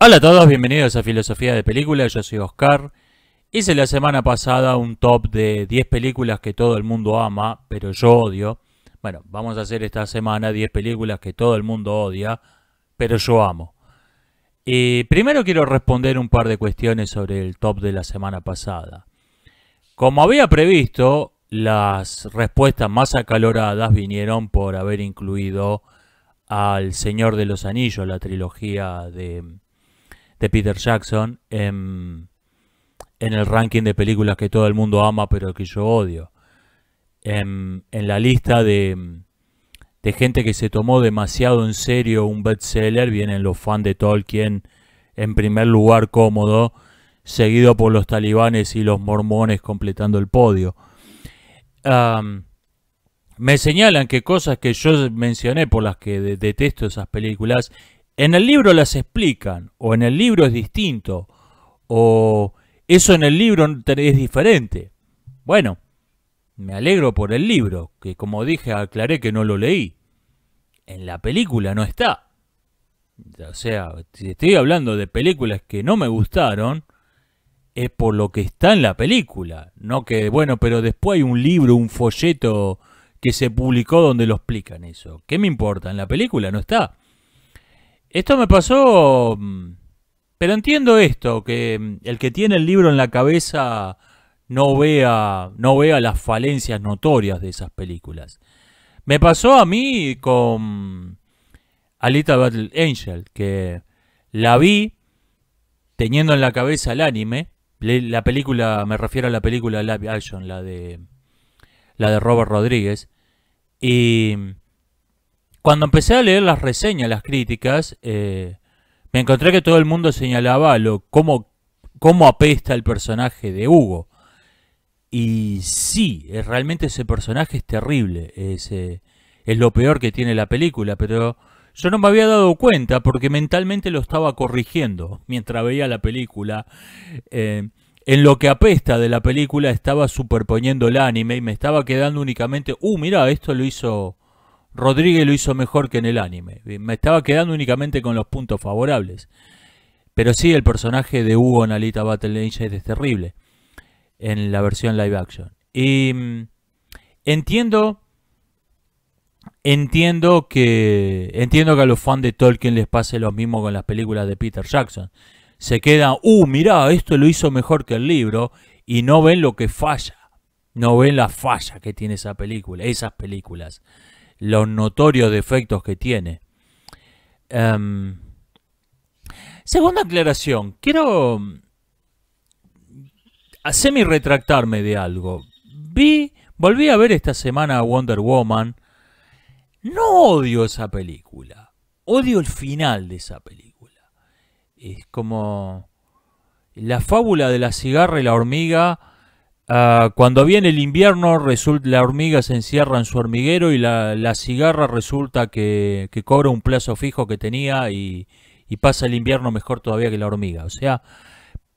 Hola a todos, bienvenidos a Filosofía de Películas, yo soy Oscar. Hice la semana pasada un top de 10 películas que todo el mundo ama, pero yo odio. Bueno, vamos a hacer esta semana 10 películas que todo el mundo odia, pero yo amo. Y primero quiero responder un par de cuestiones sobre el top de la semana pasada. Como había previsto, las respuestas más acaloradas vinieron por haber incluido al Señor de los Anillos, la trilogía de Peter Jackson, en el ranking de películas que todo el mundo ama pero que yo odio. En la lista de gente que se tomó demasiado en serio un bestseller vienen los fans de Tolkien en primer lugar cómodo, seguido por los talibanes y los mormones completando el podio. Me señalan que cosas que yo mencioné por las que detesto esas películas, en el libro las explican, o en el libro es distinto, o eso en el libro es diferente. Bueno, me alegro por el libro, que como dije aclaré que no lo leí. En la película no está. O sea, si estoy hablando de películas que no me gustaron, es por lo que está en la película. No que, bueno, pero después hay un libro, un folleto que se publicó donde lo explican eso. ¿Qué me importa? En la película no está. Esto me pasó, pero entiendo esto, que el que tiene el libro en la cabeza no vea las falencias notorias de esas películas. Me pasó a mí con Alita Battle Angel, que la vi teniendo en la cabeza el anime. La película, me refiero a la película live action, la de Robert Rodríguez. Y cuando empecé a leer las reseñas, las críticas, me encontré que todo el mundo señalaba cómo apesta el personaje de Hugo. Y sí, realmente ese personaje es terrible, es lo peor que tiene la película, pero yo no me había dado cuenta porque mentalmente lo estaba corrigiendo mientras veía la película. En lo que apesta de la película estaba superponiendo el anime y me estaba quedando únicamente, mira, esto lo hizo Rodríguez, lo hizo mejor que en el anime. Me estaba quedando únicamente con los puntos favorables. Pero sí, el personaje de Hugo en Alita Battle Angel es terrible en la versión live action. Y entiendo que a los fans de Tolkien les pase lo mismo con las películas de Peter Jackson. Se quedan, mirá, esto lo hizo mejor que el libro, y no ven lo que falla. No ven la falla que tiene esa película, esas películas. Los notorios defectos que tiene. Segunda aclaración. Quiero semi-retractarme de algo. Volví a ver esta semana Wonder Woman. No odio esa película. Odio el final de esa película. Es como la fábula de la cigarra y la hormiga. Cuando viene el invierno, la hormiga se encierra en su hormiguero y la cigarra resulta que cobra un plazo fijo que tenía y pasa el invierno mejor todavía que la hormiga. O sea,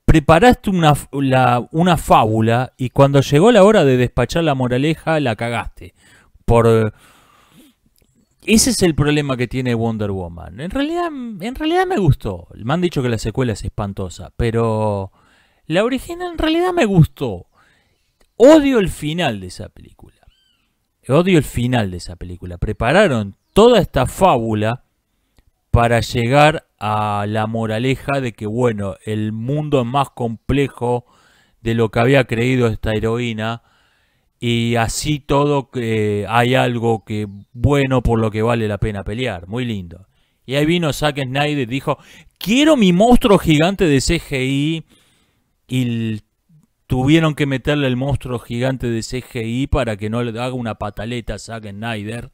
preparaste una fábula y cuando llegó la hora de despachar la moraleja la cagaste. Ese es el problema que tiene Wonder Woman. En realidad me gustó. Me han dicho que la secuela es espantosa, pero la original en realidad me gustó. Odio el final de esa película. Odio el final de esa película. Prepararon toda esta fábula para llegar a la moraleja de que, bueno, el mundo es más complejo de lo que había creído esta heroína. Y así todo hay algo que bueno por lo que vale la pena pelear. Muy lindo. Y ahí vino Zack Snyder y dijo, quiero mi monstruo gigante de CGI. Y tuvieron que meterle el monstruo gigante de CGI para que no le haga una pataleta a Zack Snyder.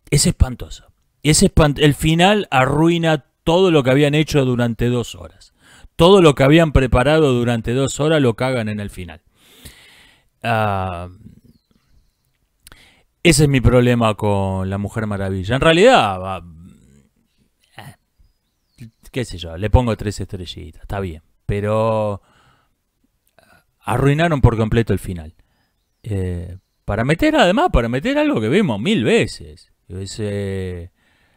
Es espantoso. El final arruina todo lo que habían hecho durante 2 horas. Todo lo que habían preparado durante 2 horas lo cagan en el final. Ese es mi problema con la Mujer Maravilla. En realidad, qué sé yo, le pongo 3 estrellitas, está bien. Pero arruinaron por completo el final. Para meter algo que vimos 1000 veces.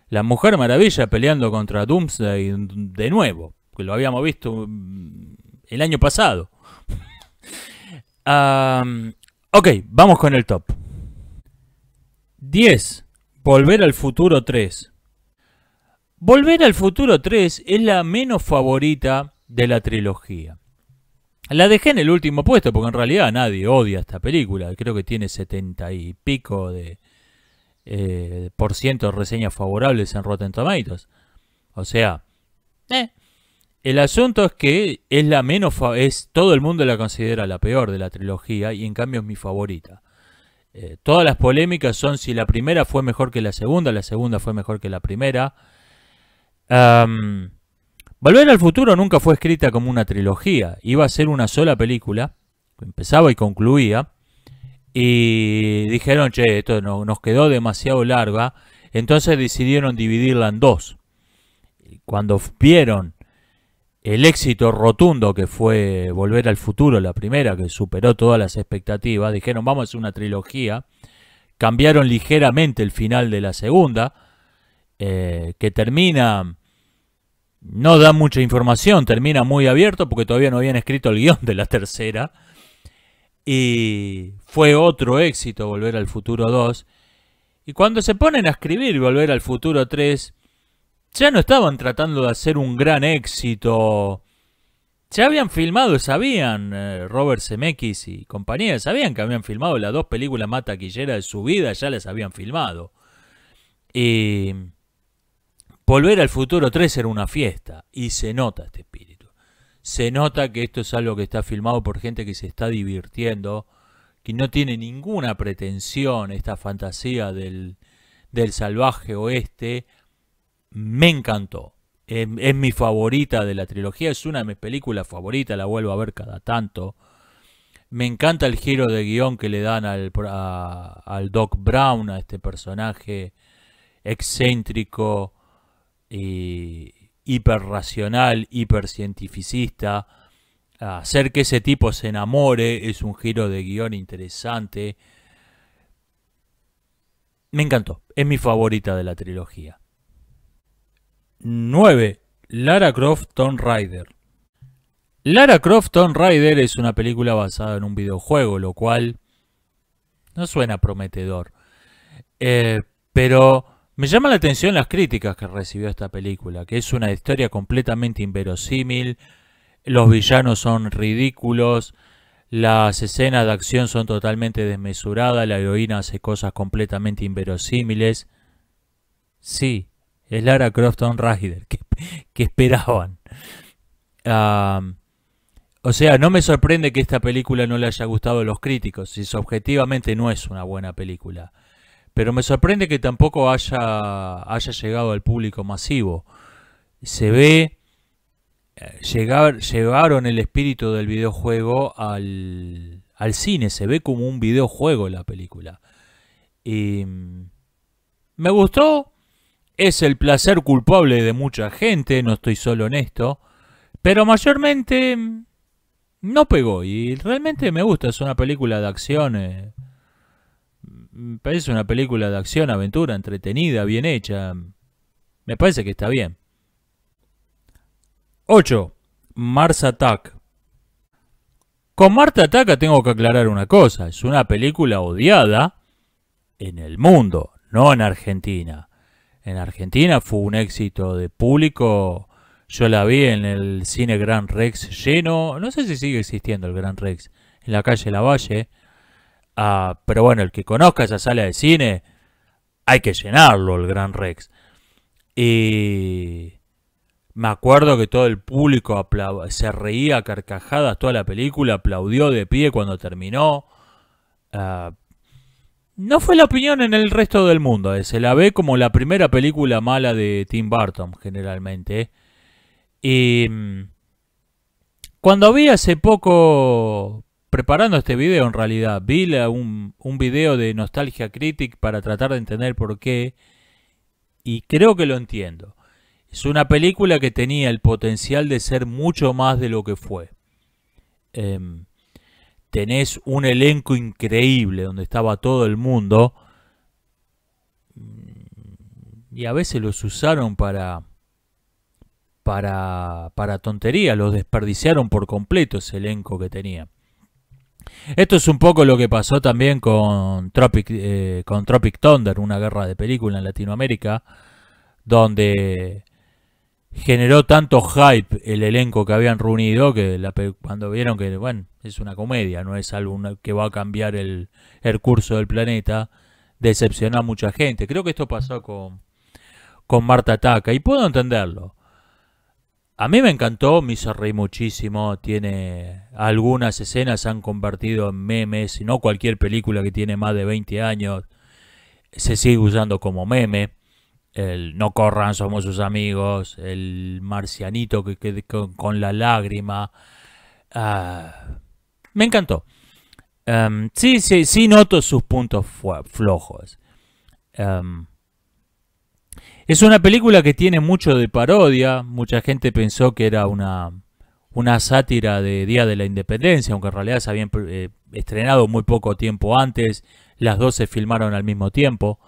La Mujer Maravilla peleando contra Doomsday de nuevo, que lo habíamos visto el año pasado. Ok, vamos con el top. 10. Volver al Futuro 3. Volver al Futuro 3 es la menos favorita de la trilogía. La dejé en el último puesto porque en realidad nadie odia esta película. Creo que tiene 70 y pico de por ciento de reseñas favorables en Rotten Tomatoes. O sea, el asunto es que es la menos todo el mundo la considera la peor de la trilogía y en cambio es mi favorita. Todas las polémicas son si la primera fue mejor que la segunda fue mejor que la primera. Volver al Futuro nunca fue escrita como una trilogía, iba a ser una sola película, empezaba y concluía, y dijeron, che, esto nos quedó demasiado larga, entonces decidieron dividirla en dos. Cuando vieron el éxito rotundo que fue Volver al Futuro, la primera, que superó todas las expectativas, dijeron, vamos a hacer una trilogía, cambiaron ligeramente el final de la segunda, que termina, no da mucha información, termina muy abierto porque todavía no habían escrito el guión de la tercera. Y fue otro éxito Volver al Futuro 2. Y cuando se ponen a escribir Volver al Futuro 3, ya no estaban tratando de hacer un gran éxito. Ya habían filmado, sabían, Robert Zemeckis y compañía, sabían que habían filmado las dos películas más taquilleras de su vida, ya las habían filmado. Y Volver al Futuro 3 era una fiesta, y se nota este espíritu. Se nota que esto es algo que está filmado por gente que se está divirtiendo, que no tiene ninguna pretensión, esta fantasía del salvaje oeste. Me encantó. Es mi favorita de la trilogía, es una de mis películas favoritas, la vuelvo a ver cada tanto. Me encanta el giro de guión que le dan al Doc Brown, a este personaje excéntrico y hiperracional, hipercientificista. Hacer que ese tipo se enamore es un giro de guión interesante. Me encantó, es mi favorita de la trilogía. 9. Lara Croft Tomb Raider. Lara Croft Tomb Raider es una película basada en un videojuego, lo cual no suena prometedor. Pero me llama la atención las críticas que recibió esta película, que es una historia completamente inverosímil, los villanos son ridículos, las escenas de acción son totalmente desmesuradas, la heroína hace cosas completamente inverosímiles. Sí, es Lara Croft Tomb Raider, que esperaban. O sea, no me sorprende que esta película no le haya gustado a los críticos, si objetivamente no es una buena película. Pero me sorprende que tampoco haya llegado al público masivo. Se ve, llevaron el espíritu del videojuego al cine, se ve como un videojuego la película. Y me gustó, es el placer culpable de mucha gente, no estoy solo en esto, pero mayormente no pegó y realmente me gusta, es una película de acción. Me parece una película de acción, aventura, entretenida, bien hecha. Me parece que está bien. 8. Mars Attack. Con Mars Attack tengo que aclarar una cosa. Es una película odiada en el mundo, no en Argentina. En Argentina fue un éxito de público. Yo la vi en el cine Gran Rex lleno. No sé si sigue existiendo el Gran Rex. En la calle Lavalle. Pero bueno, el que conozca esa sala de cine, hay que llenarlo, el Gran Rex. Y me acuerdo que todo el público se reía a carcajadas toda la película, aplaudió de pie cuando terminó. No fue la opinión en el resto del mundo. Se la ve como la primera película mala de Tim Burton, generalmente. Y cuando vi hace poco, preparando este video en realidad, vi un video de Nostalgia Critic para tratar de entender por qué, y creo que lo entiendo. Es una película que tenía el potencial de ser mucho más de lo que fue. Tenés un elenco increíble donde estaba todo el mundo, y a veces los usaron para tontería, los desperdiciaron por completo ese elenco que tenía. Esto es un poco lo que pasó también con Tropic Thunder, una guerra de película en Latinoamérica, donde generó tanto hype el elenco que habían reunido que cuando vieron que, bueno, es una comedia, no es algo que va a cambiar el curso del planeta, decepcionó a mucha gente. Creo que esto pasó con Marta Ataca y puedo entenderlo. A mí me encantó, me hizo reír muchísimo, tiene algunas escenas se han convertido en memes, no cualquier película que tiene más de 20 años se sigue usando como meme. El no corran, somos sus amigos, el marcianito con la lágrima. Me encantó. Sí noto sus puntos flojos. Es una película que tiene mucho de parodia. Mucha gente pensó que era una sátira de Día de la Independencia, aunque en realidad se habían estrenado muy poco tiempo antes. Las dos se filmaron al mismo tiempo,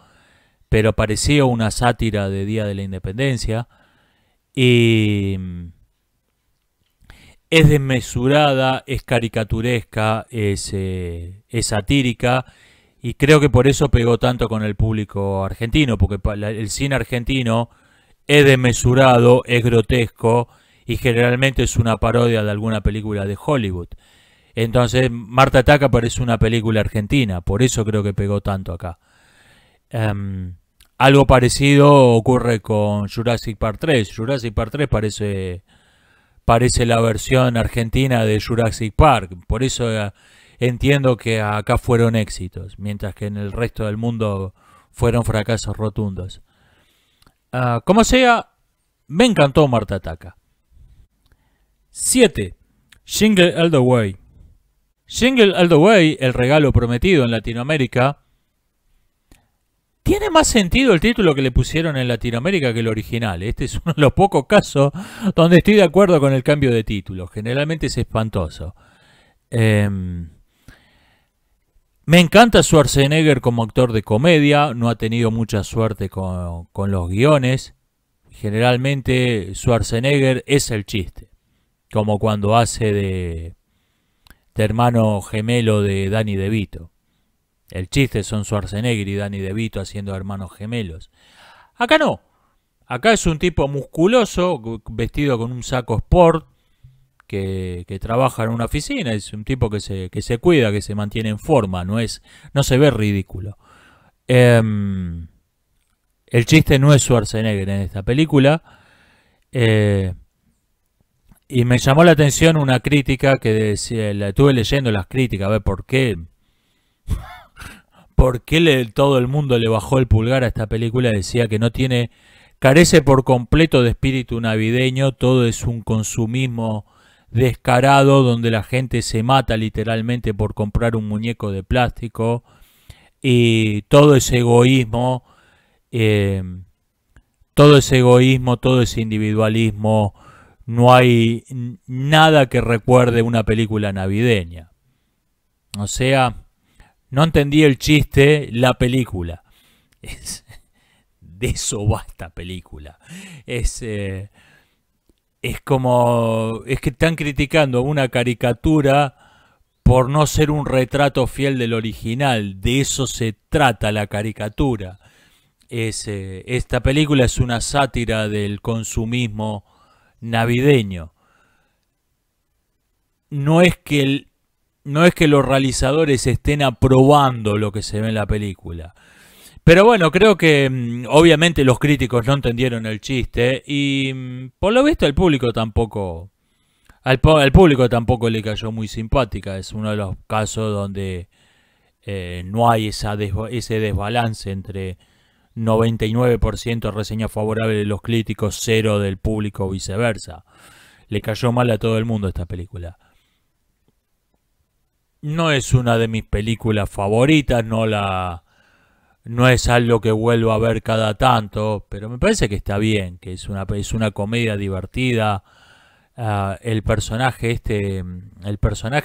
pero parecía una sátira de Día de la Independencia. Y es desmesurada, es caricaturesca, es satírica. Y creo que por eso pegó tanto con el público argentino, porque el cine argentino es desmesurado, es grotesco y generalmente es una parodia de alguna película de Hollywood. Entonces, Marta Ataca parece una película argentina, por eso creo que pegó tanto acá. Algo parecido ocurre con Jurassic Park 3. Jurassic Park 3 parece la versión argentina de Jurassic Park, por eso entiendo que acá fueron éxitos, mientras que en el resto del mundo fueron fracasos rotundos. Como sea, me encantó Marta Ataca. 7. Jingle All the Way. Jingle All the Way, el regalo prometido en Latinoamérica. Tiene más sentido el título que le pusieron en Latinoamérica que el original. Este es uno de los pocos casos donde estoy de acuerdo con el cambio de título. Generalmente es espantoso. Me encanta Schwarzenegger como actor de comedia. No ha tenido mucha suerte con los guiones. Generalmente Schwarzenegger es el chiste. Como cuando hace de hermano gemelo de Danny DeVito. El chiste son Schwarzenegger y Danny DeVito haciendo hermanos gemelos. Acá no. Acá es un tipo musculoso, vestido con un saco sport, que trabaja en una oficina. Es un tipo que se cuida, que se mantiene en forma. No se ve ridículo. El chiste no es Schwarzenegger en esta película. Y me llamó la atención una crítica que decía, la estuve leyendo las críticas, a ver por qué todo el mundo le bajó el pulgar a esta película. Decía que carece por completo de espíritu navideño, todo es un consumismo descarado donde la gente se mata literalmente por comprar un muñeco de plástico y todo ese egoísmo, todo ese individualismo, no hay nada que recuerde una película navideña. O sea, no entendí el chiste, la película. De eso va esta película. Es que están criticando una caricatura por no ser un retrato fiel del original. De eso se trata la caricatura. Esta película es una sátira del consumismo navideño. No es que los realizadores estén aprobando lo que se ve en la película. Pero bueno, creo que obviamente los críticos no entendieron el chiste y por lo visto al público tampoco le cayó muy simpática. Es uno de los casos donde no hay ese desbalance entre 99% reseña favorable de los críticos, 0 del público, viceversa. Le cayó mal a todo el mundo esta película. No es una de mis películas favoritas, no es algo que vuelvo a ver cada tanto, pero me parece que está bien, que es una comedia divertida. El personaje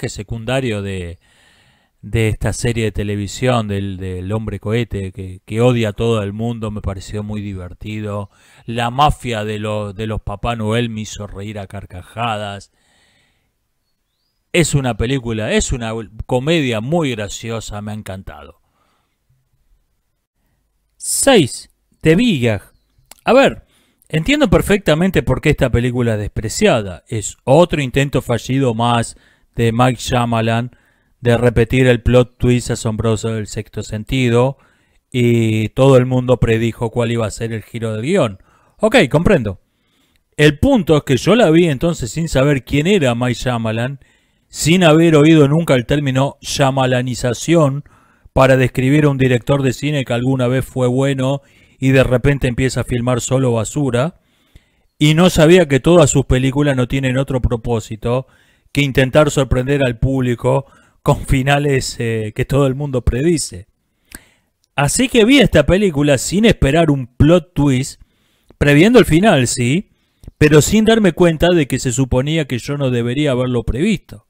secundario de de esta serie de televisión del hombre cohete que odia a todo el mundo, me pareció muy divertido. La mafia de los Papá Noel me hizo reír a carcajadas. Es una película, es una comedia muy graciosa, me ha encantado. 6. The Big. A ver, entiendo perfectamente por qué esta película es despreciada. Es otro intento fallido más de Mike Shyamalan de repetir el plot twist asombroso del Sexto Sentido, y todo el mundo predijo cuál iba a ser el giro del guión. Ok, comprendo. El punto es que yo la vi entonces sin saber quién era Mike Shyamalan, sin haber oído nunca el término Shyamalanización para describir a un director de cine que alguna vez fue bueno y de repente empieza a filmar solo basura, y no sabía que todas sus películas no tienen otro propósito que intentar sorprender al público con finales que todo el mundo predice. Así que vi esta película sin esperar un plot twist, previendo el final, sí, pero sin darme cuenta de que se suponía que yo no debería haberlo previsto.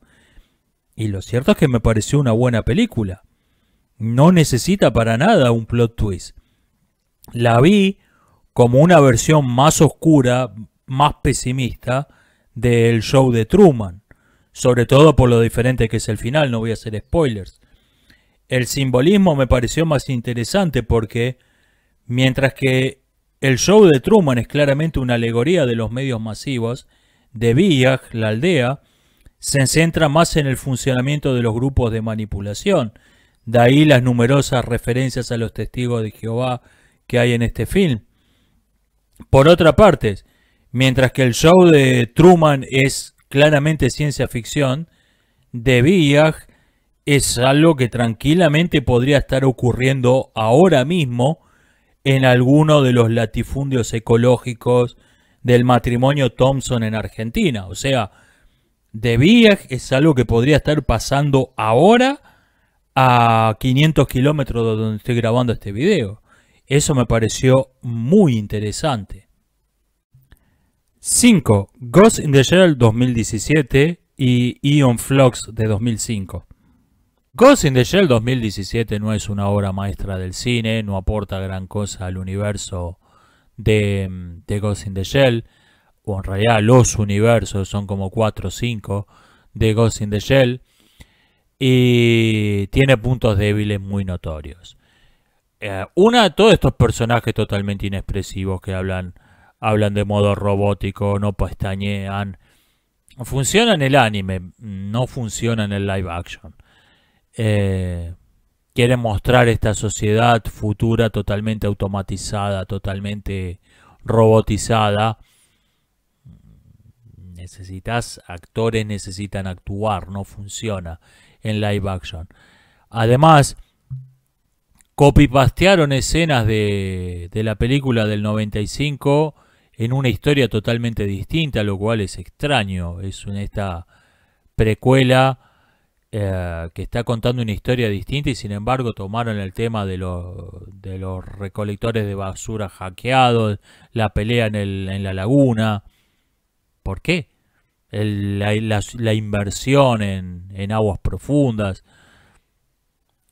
Y lo cierto es que me pareció una buena película. No necesita para nada un plot twist. La vi como una versión más oscura, más pesimista del show de Truman. Sobre todo por lo diferente que es el final, no voy a hacer spoilers. El simbolismo me pareció más interesante porque, mientras que el show de Truman es claramente una alegoría de los medios masivos, The Village, la aldea, se centra más en el funcionamiento de los grupos de manipulación. De ahí las numerosas referencias a los testigos de Jehová que hay en este film. Por otra parte, mientras que el show de Truman es claramente ciencia ficción, The Village es algo que tranquilamente podría estar ocurriendo ahora mismo en alguno de los latifundios ecológicos del matrimonio Thompson en Argentina. O sea, The Village es algo que podría estar pasando ahora a 500 kilómetros de donde estoy grabando este video. Eso me pareció muy interesante. 5. Ghost in the Shell 2017 y Aeon Flux de 2005. Ghost in the Shell 2017 no es una obra maestra del cine, no aporta gran cosa al universo de Ghost in the Shell, o en realidad los universos son como 4 o 5 de Ghost in the Shell, y tiene puntos débiles muy notorios. Todos estos personajes totalmente inexpresivos que hablan de modo robótico, no pestañean. Funciona en el anime, no funciona en el live action. Quieren mostrar esta sociedad futura totalmente automatizada, totalmente robotizada. Necesitas actores, necesitan actuar, no funciona en live action. Además, copy-pastearon escenas de la película del 95 en una historia totalmente distinta, lo cual es extraño. Es esta precuela que está contando una historia distinta, y sin embargo tomaron el tema de los recolectores de basura hackeados, la pelea en la laguna. ¿Por qué? La inversión en aguas profundas.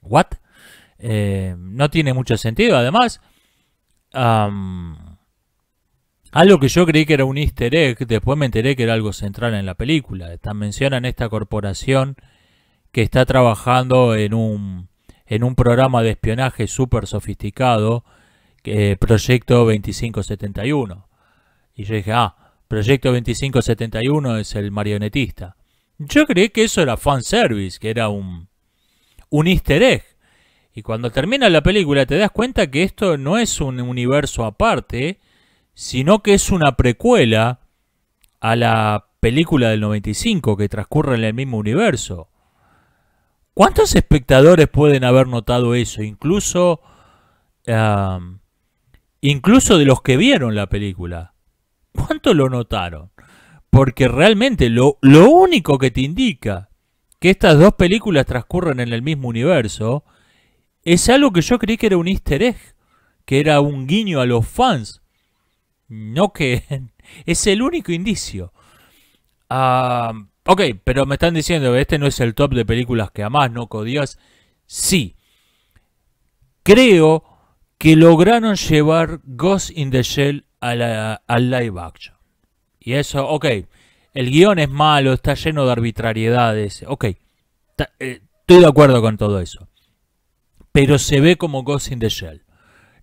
¿What? No tiene mucho sentido. Además, algo que yo creí que era un easter egg, después me enteré que era algo central en la película. Mencionan esta corporación que está trabajando en un programa de espionaje súper sofisticado, Proyecto 2571. Y yo dije, Proyecto 2571 es el marionetista. Yo creí que eso era fanservice, que era un easter egg. Y cuando termina la película te das cuenta que esto no es un universo aparte, sino que es una precuela a la película del 95 que transcurre en el mismo universo. ¿Cuántos espectadores pueden haber notado eso? Incluso de los que vieron la película. ¿Cuántos lo notaron? Porque realmente lo único que te indica que estas dos películas transcurren en el mismo universo es algo que yo creí que era un easter egg, que era un guiño a los fans. No, que es el único indicio. Ok, pero me están diciendo que este no es el top de películas que amás, ¿no, Codías? Sí, creo que lograron llevar Ghost in the Shell al live action. Y eso, ok, el guión es malo, está lleno de arbitrariedades, ok, estoy de acuerdo con todo eso. Pero se ve como Ghost in the Shell.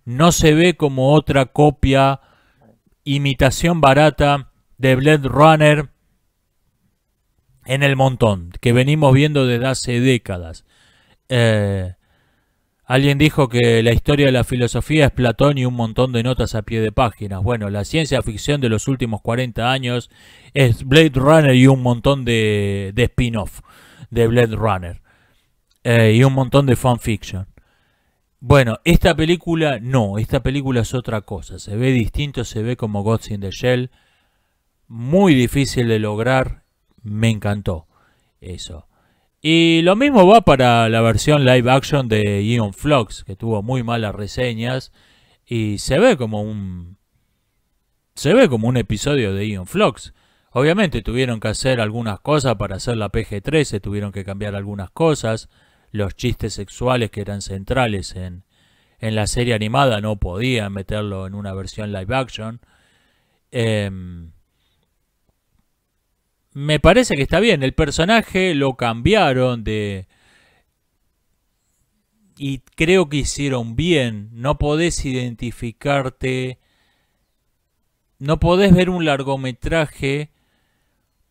No se ve como otra copia, imitación barata de Blade Runner en el montón, que venimos viendo desde hace décadas. Alguien dijo que la historia de la filosofía es Platón y un montón de notas a pie de páginas. Bueno, la ciencia ficción de los últimos 40 años es Blade Runner y un montón de spin-off de Blade Runner. Y un montón de fanfiction. Bueno, esta película no, esta película es otra cosa. Se ve distinto, se ve como Ghost in the Shell. Muy difícil de lograr. Me encantó eso. Y lo mismo va para la versión live action de Aeon Flux, que tuvo muy malas reseñas. Y se ve como un episodio de Aeon Flux. Obviamente tuvieron que hacer algunas cosas para hacer la PG-13, tuvieron que cambiar algunas cosas. Los chistes sexuales que eran centrales en la serie animada no podían meterlo en una versión live action. Me parece que está bien. El personaje lo cambiaron y creo que hicieron bien. No podés identificarte. No podés ver un largometraje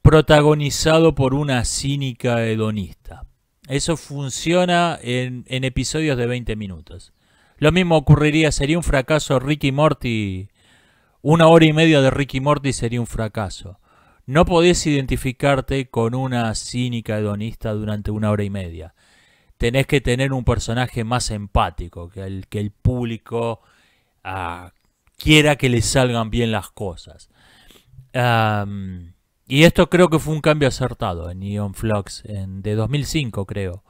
protagonizado por una cínica hedonista. Eso funciona en episodios de 20 minutos. Lo mismo ocurriría, sería un fracaso Ricky Morty. 1 hora y media de Ricky Morty sería un fracaso. No podés identificarte con una cínica hedonista durante 1 hora y media. Tenés que tener un personaje más empático, que el público quiera que le salgan bien las cosas. Y esto creo que fue un cambio acertado en Aeon Flux, de 2005 creo,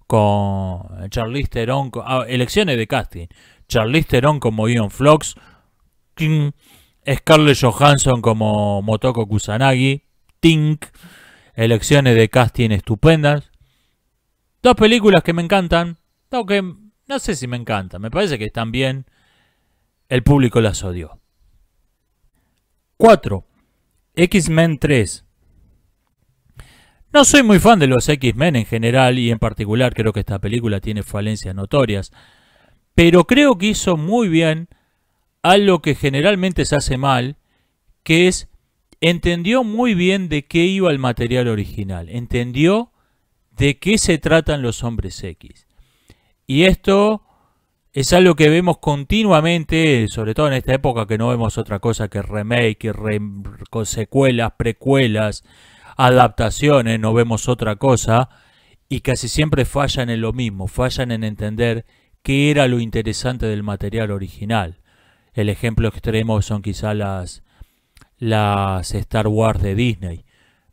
con Charlize Theron, elecciones de casting, Charlize Theron como Aeon Flux, Scarlett Johansson como Motoko Kusanagi, Tink, elecciones de casting estupendas. Dos películas que me encantan, aunque no sé si me encantan, me parece que están bien, el público las odió. 4. X-Men 3. No soy muy fan de los X-Men en general y en particular creo que esta película tiene falencias notorias, pero creo que hizo muy bien algo que generalmente se hace mal, que es entendió muy bien de qué iba el material original, entendió de qué se tratan los hombres X. Y esto es algo que vemos continuamente, sobre todo en esta época que no vemos otra cosa que remake, secuelas, precuelas, adaptaciones, no vemos otra cosa, y casi siempre fallan en lo mismo, fallan en entender qué era lo interesante del material original. El ejemplo extremo son quizá las Star Wars de Disney,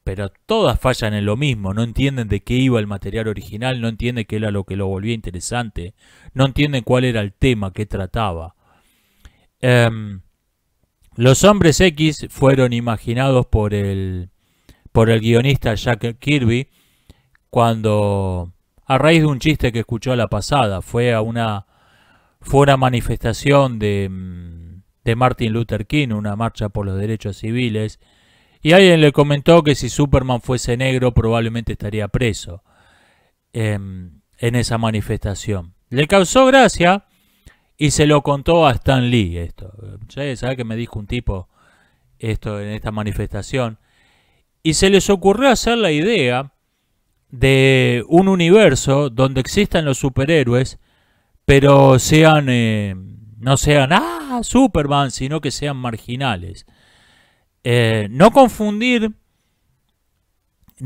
pero todas fallan en lo mismo, no entienden de qué iba el material original, no entienden qué era lo que lo volvía interesante, no entienden cuál era el tema que trataba. Los hombres X fueron imaginados por el guionista Jack Kirby cuando, a raíz de un chiste que escuchó a la pasada, fue una manifestación de Martin Luther King, una marcha por los derechos civiles, y alguien le comentó que si Superman fuese negro probablemente estaría preso en esa manifestación. Le causó gracia y se lo contó a Stan Lee esto. ¿Sabe que me dijo un tipo esto en esta manifestación? Y se les ocurrió hacer la idea de un universo donde existan los superhéroes, pero sean no sean Superman, sino que sean marginales. No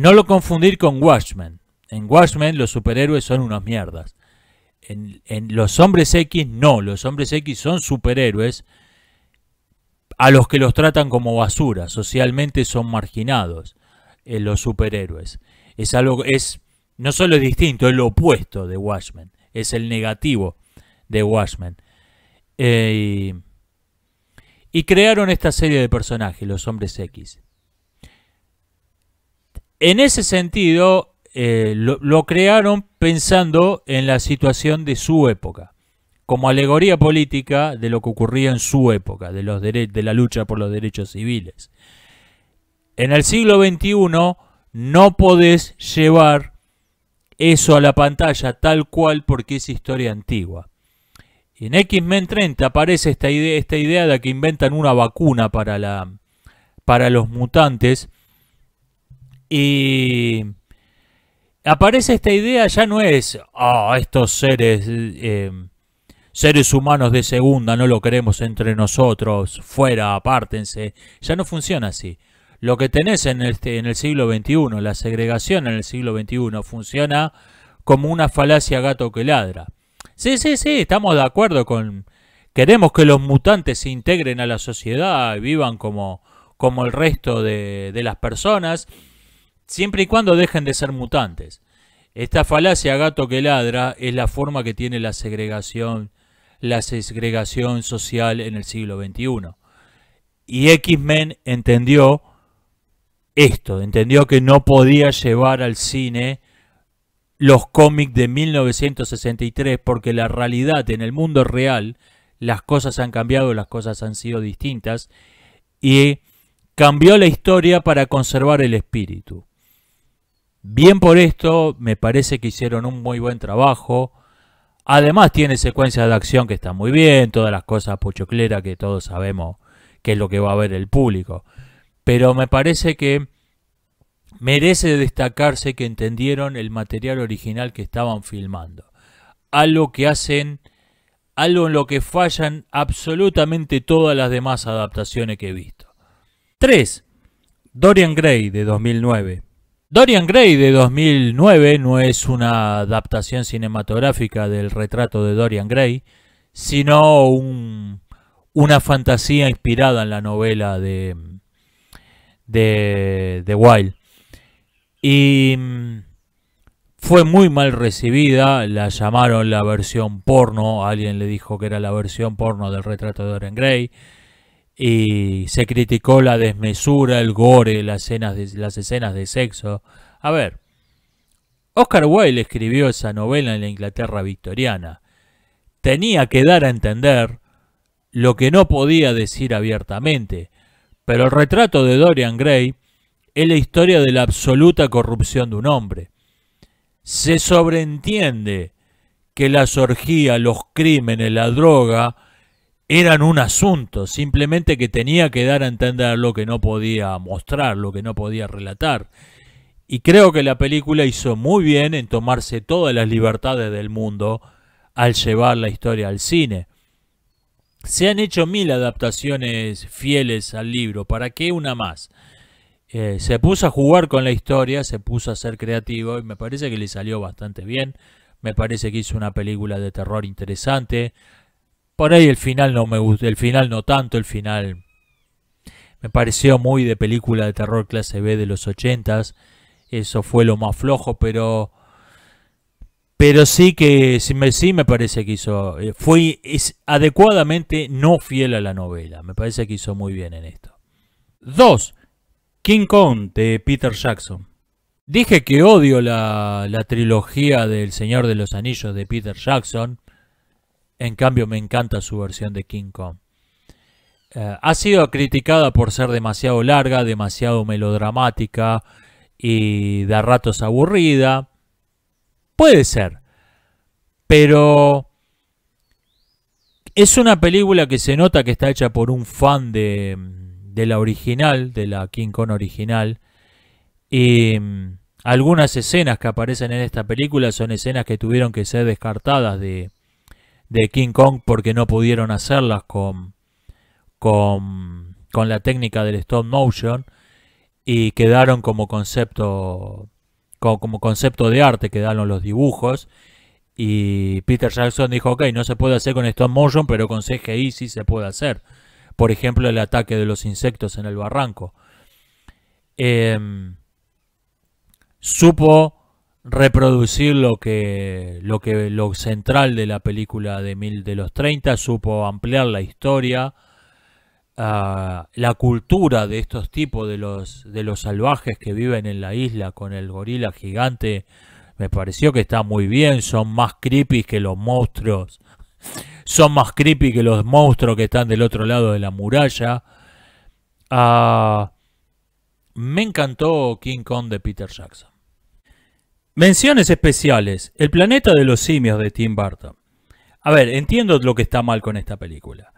lo confundir con Watchmen. En Watchmen los superhéroes son unas mierdas. En los hombres X no, los hombres X son superhéroes a los que los tratan como basura, socialmente son marginados los superhéroes. No solo es distinto, es lo opuesto de Watchmen, es el negativo de Watchmen. Y crearon esta serie de personajes, los hombres X. En ese sentido, lo crearon pensando en la situación de su época, como alegoría política de lo que ocurría en su época, de la lucha por los derechos civiles. En el siglo XXI no podés llevar eso a la pantalla tal cual porque es historia antigua. En X-Men 30 aparece esta idea de que inventan una vacuna para los mutantes. Y aparece esta idea, ya no es estos seres humanos de segunda, no lo queremos entre nosotros, fuera, apártense. Ya no funciona así. Lo que tenés en el siglo XXI, la segregación en el siglo XXI, funciona como una falacia gato que ladra. Sí, estamos de acuerdo con... Queremos que los mutantes se integren a la sociedad y vivan como el resto de las personas, siempre y cuando dejen de ser mutantes. Esta falacia gato que ladra es la forma que tiene la segregación social en el siglo XXI. Y X-Men entendió esto, entendió que no podía llevar al cine los cómics de 1963 porque la realidad en el mundo real, las cosas han cambiado, las cosas han sido distintas y cambió la historia para conservar el espíritu. Bien por esto, me parece que hicieron un muy buen trabajo. Además tiene secuencias de acción que están muy bien, todas las cosas pochocleras que todos sabemos que es lo que va a ver el público. Pero me parece que merece destacarse que entendieron el material original que estaban filmando. Algo en lo que fallan absolutamente todas las demás adaptaciones que he visto. 3. Dorian Gray de 2009. Dorian Gray de 2009 no es una adaptación cinematográfica del retrato de Dorian Gray, sino una fantasía inspirada en la novela de Wilde. Y fue muy mal recibida, la llamaron la versión porno, alguien le dijo que era la versión porno del retrato de Dorian Gray, y se criticó la desmesura, el gore, las escenas de sexo. A ver, Oscar Wilde escribió esa novela en la Inglaterra victoriana. Tenía que dar a entender lo que no podía decir abiertamente, pero el retrato de Dorian Gray es la historia de la absoluta corrupción de un hombre. Se sobreentiende que las orgías, los crímenes, la droga eran un asunto, simplemente que tenía que dar a entender lo que no podía mostrar, lo que no podía relatar. Y creo que la película hizo muy bien en tomarse todas las libertades del mundo al llevar la historia al cine. Se han hecho 1000 adaptaciones fieles al libro, ¿para qué una más? Se puso a jugar con la historia, se puso a ser creativo y me parece que le salió bastante bien. Me parece que hizo una película de terror interesante. Por ahí el final no me gustó, el final no tanto, el final me pareció muy de película de terror clase B de los 80s. Eso fue lo más flojo, pero sí que sí me parece que hizo, es adecuadamente no fiel a la novela. Me parece que hizo muy bien en esto. 2. King Kong de Peter Jackson. Dije que odio la trilogía del Señor de los Anillos de Peter Jackson. En cambio me encanta su versión de King Kong. Ha sido criticada por ser demasiado larga, demasiado melodramática y de a ratos aburrida. Puede ser, pero es una película que se nota que está hecha por un fan de la original, de la King Kong original. Y algunas escenas que aparecen en esta película son escenas que tuvieron que ser descartadas de King Kong porque no pudieron hacerlas con la técnica del stop motion y quedaron como concepto de arte, quedaron los dibujos. Y Peter Jackson dijo, ok, no se puede hacer con stop motion, pero con CGI sí se puede hacer. Por ejemplo, el ataque de los insectos en el barranco. Supo reproducir lo central de la película de los 30, supo ampliar la historia, la cultura de estos tipos, de los salvajes que viven en la isla con el gorila gigante, me pareció que está muy bien. Son más creepy que los monstruos. Son más creepy que los monstruos que están del otro lado de la muralla. Ah, me encantó King Kong de Peter Jackson. Menciones especiales. El planeta de los simios de Tim Burton. A ver, entiendo lo que está mal con esta película.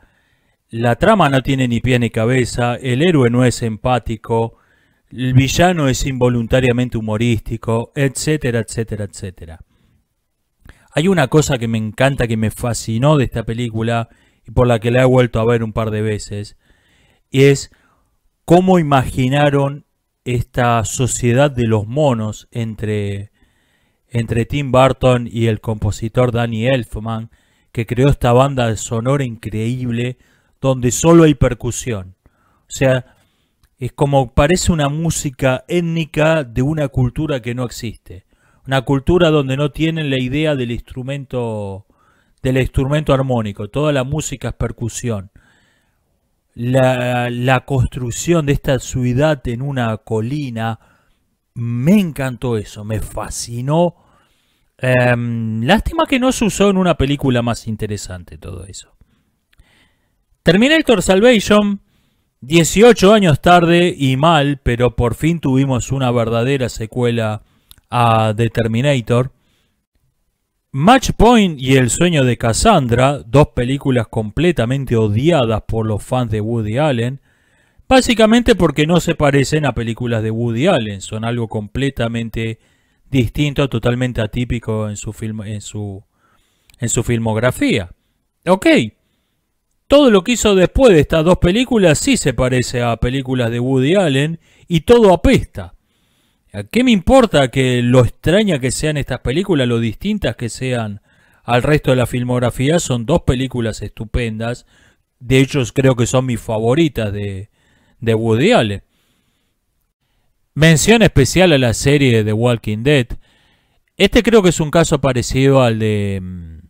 La trama no tiene ni pie ni cabeza, el héroe no es empático, el villano es involuntariamente humorístico, etcétera, etcétera, etcétera. Hay una cosa que me encanta, que me fascinó de esta película y por la que la he vuelto a ver un par de veces, y es cómo imaginaron esta sociedad de los monos entre Tim Burton y el compositor Danny Elfman, que creó esta banda sonora increíble donde solo hay percusión. O sea, es como parece una música étnica de una cultura que no existe. Una cultura donde no tienen la idea del instrumento armónico. Toda la música es percusión. La construcción de esta ciudad en una colina, me encantó eso, me fascinó. Lástima que no se usó en una película más interesante todo eso. Terminator Salvation, 18 años tarde y mal, pero por fin tuvimos una verdadera secuela a The Terminator. Match Point y El sueño de Cassandra, dos películas completamente odiadas por los fans de Woody Allen, básicamente porque no se parecen a películas de Woody Allen, son algo completamente distinto, totalmente atípico en su filmografía. Ok. Todo lo que hizo después de estas dos películas sí se parece a películas de Woody Allen y todo apesta. ¿Qué me importa que lo extraña que sean estas películas, lo distintas que sean al resto de la filmografía? Son dos películas estupendas. De hecho, creo que son mis favoritas de Woody Allen. Mención especial a la serie de The Walking Dead. Este creo que es un caso parecido al de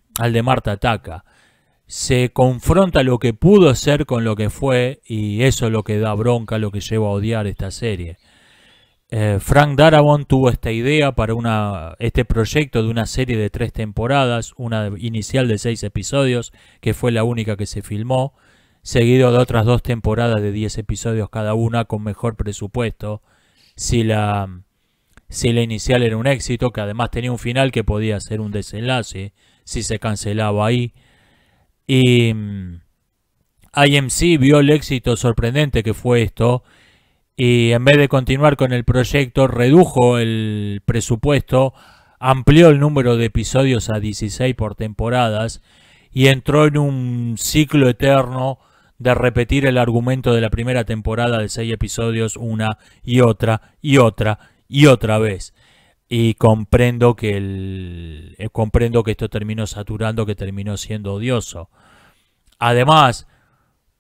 Marta Taka. Se confronta lo que pudo ser con lo que fue, y eso es lo que da bronca, lo que lleva a odiar esta serie. Frank Darabont tuvo esta idea para este proyecto de una serie de 3 temporadas, una inicial de 6 episodios, que fue la única que se filmó, seguido de otras 2 temporadas de 10 episodios cada una con mejor presupuesto, si la inicial era un éxito, que además tenía un final que podía ser un desenlace si se cancelaba ahí. Y IMC vio el éxito sorprendente que fue esto, y en vez de continuar con el proyecto redujo el presupuesto, amplió el número de episodios a 16 por temporadas y entró en un ciclo eterno de repetir el argumento de la primera temporada de 6 episodios una y otra y otra y otra vez. Y comprendo que esto terminó saturando, que terminó siendo odioso. Además,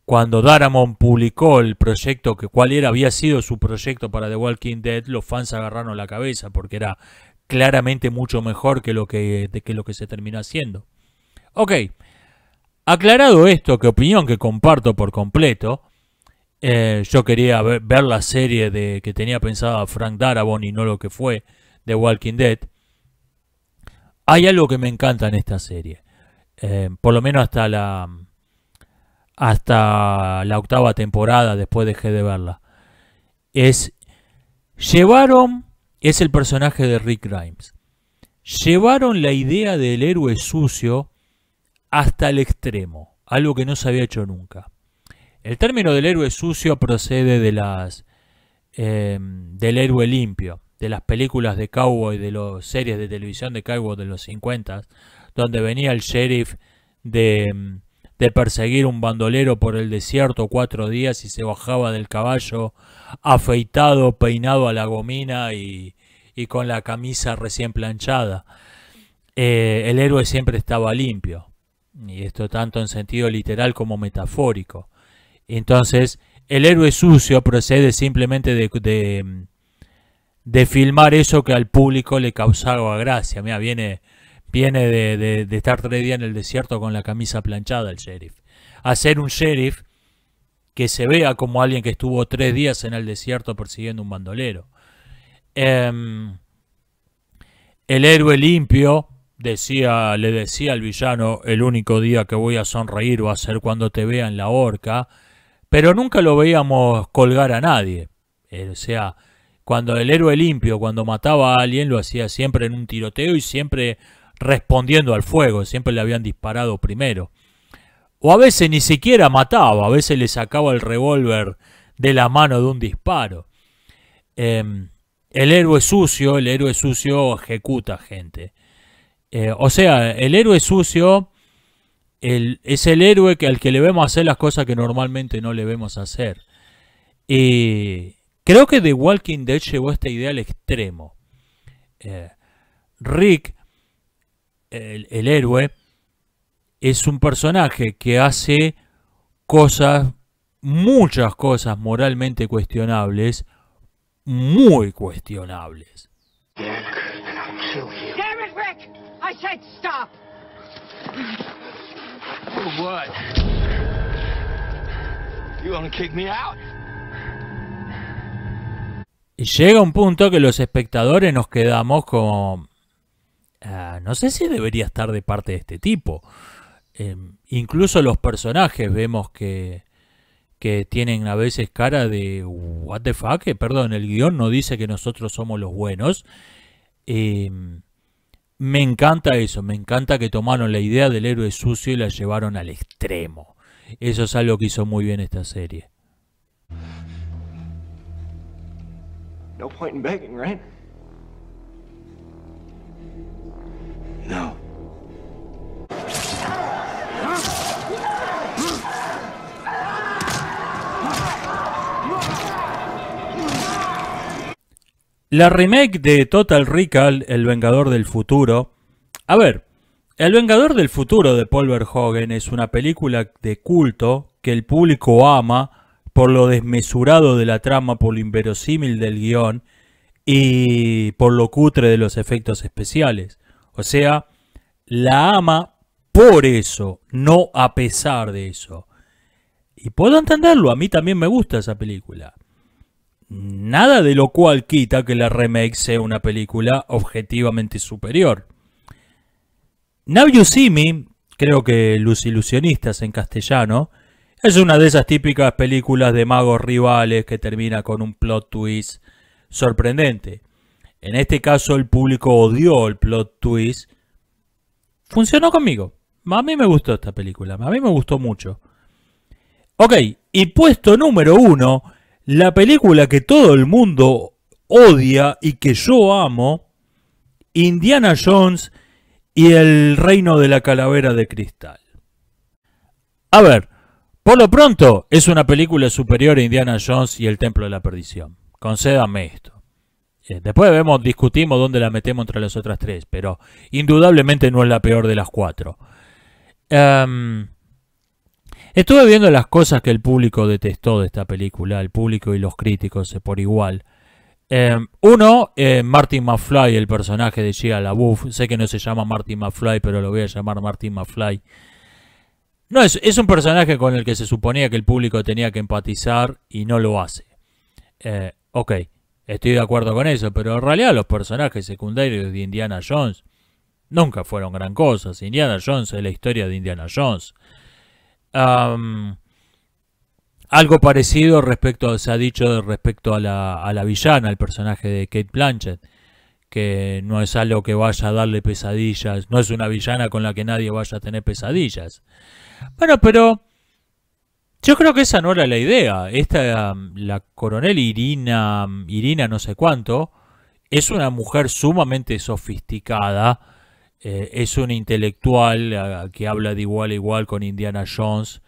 cuando Darabont publicó el proyecto, había sido su proyecto para The Walking Dead, los fans agarraron la cabeza porque era claramente mucho mejor que lo que se terminó haciendo. Ok, aclarado esto, que opinión que comparto por completo, yo quería ver la serie que tenía pensada Frank Darabont y no lo que fue The Walking Dead. Hay algo que me encanta en esta serie, por lo menos hasta la 8ª temporada, después dejé de verla. Es el personaje de Rick Grimes. Llevaron la idea del héroe sucio hasta el extremo, algo que no se había hecho nunca. El término del héroe sucio procede de del héroe limpio, de las películas de cowboy, de las series de televisión de cowboy de los 50, donde venía el sheriff de perseguir un bandolero por el desierto 4 días y se bajaba del caballo afeitado, peinado a la gomina y con la camisa recién planchada. El héroe siempre estaba limpio, y esto tanto en sentido literal como metafórico. Entonces, el héroe sucio procede simplemente de filmar eso que al público le causaba gracia. Mira, viene de estar 3 días en el desierto con la camisa planchada el sheriff. A ser un sheriff que se vea como alguien que estuvo 3 días en el desierto persiguiendo un bandolero. El héroe limpio le decía al villano: el único día que voy a sonreír va a ser cuando te vea en la horca, pero nunca lo veíamos colgar a nadie. O sea, cuando el héroe limpio, cuando mataba a alguien, lo hacía siempre en un tiroteo y siempre respondiendo al fuego, siempre le habían disparado primero. O a veces ni siquiera mataba, a veces le sacaba el revólver de la mano de un disparo. El héroe sucio ejecuta gente. O sea, el héroe sucio es el héroe al que le vemos hacer las cosas que normalmente no le vemos hacer. Y creo que The Walking Dead llevó esta idea al extremo. Rick, el héroe, es un personaje que hace cosas, muchas cosas moralmente cuestionables, muy cuestionables. Damn it, Rick! I said stop! For what? You gonna kick me out? Y llega un punto que los espectadores nos quedamos como... no sé si debería estar de parte de este tipo. Incluso los personajes vemos que tienen a veces cara de... What the fuck? Perdón, el guión no dice que nosotros somos los buenos. Me encanta eso, me encanta que tomaron la idea del héroe sucio y la llevaron al extremo. Eso es algo que hizo muy bien esta serie. No point in begging, right? No. La remake de Total Recall, El Vengador del Futuro. A ver, El Vengador del Futuro de Paul Verhoeven es una película de culto que el público ama por lo desmesurado de la trama, por lo inverosímil del guión y por lo cutre de los efectos especiales. O sea, la ama por eso, no a pesar de eso. Y puedo entenderlo, a mí también me gusta esa película. Nada de lo cual quita que la remake sea una película objetivamente superior. Now You See Me, creo que Los Ilusionistas en castellano, es una de esas típicas películas de magos rivales que termina con un plot twist sorprendente. En este caso el público odió el plot twist. Funcionó conmigo. A mí me gustó esta película, a mí me gustó mucho. Ok, y puesto número 1, la película que todo el mundo odia y que yo amo, Indiana Jones y el Reino de la Calavera de Cristal. A ver, por lo pronto es una película superior a Indiana Jones y el Templo de la Perdición. Concédame esto. Después discutimos dónde la metemos entre las otras 3, pero indudablemente no es la peor de las 4. Estuve viendo las cosas que el público detestó de esta película, el público y los críticos por igual. Martin McFly, el personaje de Shia LaBeouf. Sé que no se llama Martin McFly, pero lo voy a llamar Martin McFly. No, es un personaje con el que se suponía que el público tenía que empatizar y no lo hace. Ok, estoy de acuerdo con eso, pero en realidad los personajes secundarios de Indiana Jones nunca fueron gran cosa. Indiana Jones es la historia de Indiana Jones. Algo parecido se ha dicho respecto a la villana, el personaje de Cate Blanchett, que no es algo que vaya a darle pesadillas, no es una villana con la que nadie vaya a tener pesadillas. Bueno, pero yo creo que esa no era la idea. La coronel Irina no sé cuánto, es una mujer sumamente sofisticada, es una intelectual que habla de igual a igual con Indiana Jones,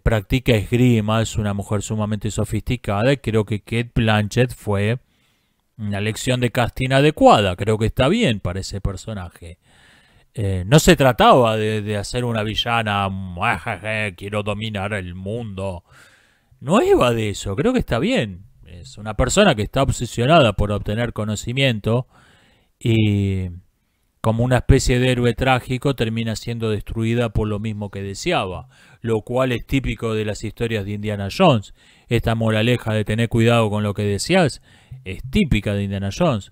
practica esgrima, es una mujer sumamente sofisticada y creo que Cate Blanchett fue una elección de casting adecuada. Creo que está bien para ese personaje. No se trataba de hacer una villana, quiero dominar el mundo. No iba de eso, creo que está bien. Es una persona que está obsesionada por obtener conocimiento y como una especie de héroe trágico, termina siendo destruida por lo mismo que deseaba, lo cual es típico de las historias de Indiana Jones. Esta moraleja de tener cuidado con lo que deseas es típica de Indiana Jones.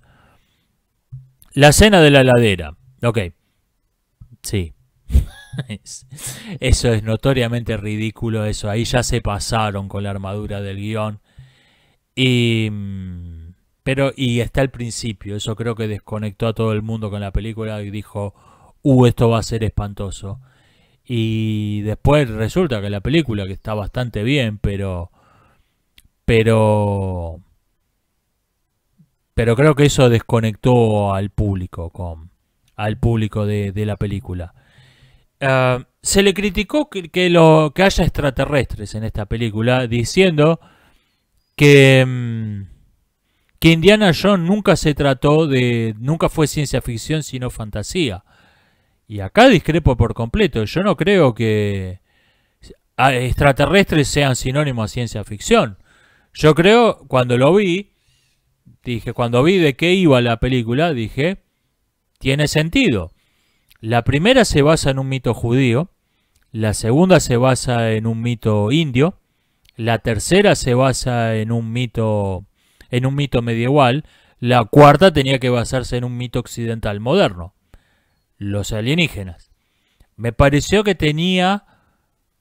La escena de la heladera. Ok. Sí. Eso es notoriamente ridículo. Eso ahí ya se pasaron con la armadura del guión. Y está al principio. Eso creo que desconectó a todo el mundo con la película y dijo, esto va a ser espantoso. Y después resulta que la película, que está bastante bien, pero creo que eso desconectó al público de la película. Se le criticó que haya extraterrestres en esta película, diciendo que Indiana Jones nunca fue ciencia ficción sino fantasía. Y acá discrepo por completo. Yo no creo que extraterrestres sean sinónimos a ciencia ficción. Yo creo, cuando vi de qué iba la película, dije, tiene sentido. La primera se basa en un mito judío, la segunda se basa en un mito indio, la tercera se basa en un mito medieval, la cuarta tenía que basarse en un mito occidental moderno, los alienígenas. Me pareció que tenía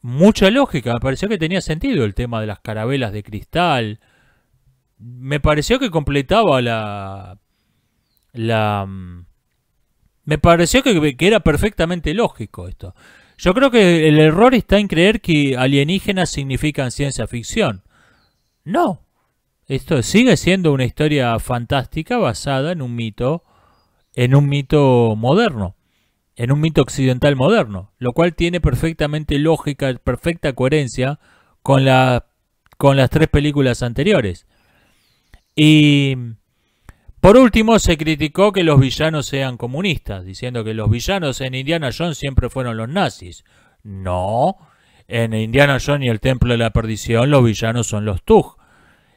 mucha lógica, me pareció que tenía sentido el tema de las carabelas de cristal. Me pareció que completaba me pareció que era perfectamente lógico esto. Yo creo que el error está en creer que alienígenas significan ciencia ficción. No. Esto sigue siendo una historia fantástica basada en un mito moderno, en un mito occidental moderno, lo cual tiene perfectamente lógica, perfecta coherencia con las 3 películas anteriores. Y por último, se criticó que los villanos sean comunistas, diciendo que los villanos en Indiana Jones siempre fueron los nazis. No, en Indiana Jones y el Templo de la Perdición los villanos son los Tug.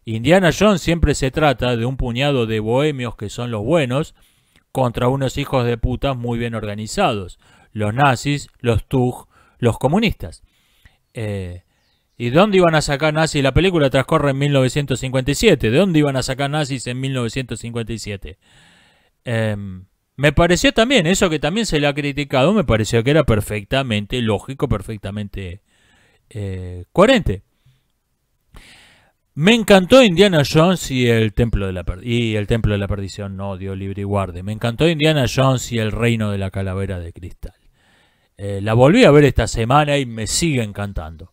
Indiana Jones siempre se trata de un puñado de bohemios que son los buenos contra unos hijos de puta muy bien organizados. Los nazis, los Tug, los comunistas. ¿Y de dónde iban a sacar nazis? La película transcurre en 1957. ¿De dónde iban a sacar nazis en 1957? Me pareció también, eso que también se le ha criticado, me pareció que era perfectamente lógico, perfectamente coherente. Me encantó Indiana Jones y el Templo de la Perdición, no, Dios libre y guarde. Me encantó Indiana Jones y el Reino de la Calavera de Cristal. La volví a ver esta semana y me sigue encantando.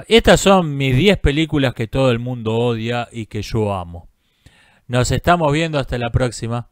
Estas son mis 10 películas que todo el mundo odia y que yo amo. Nos estamos viendo hasta la próxima.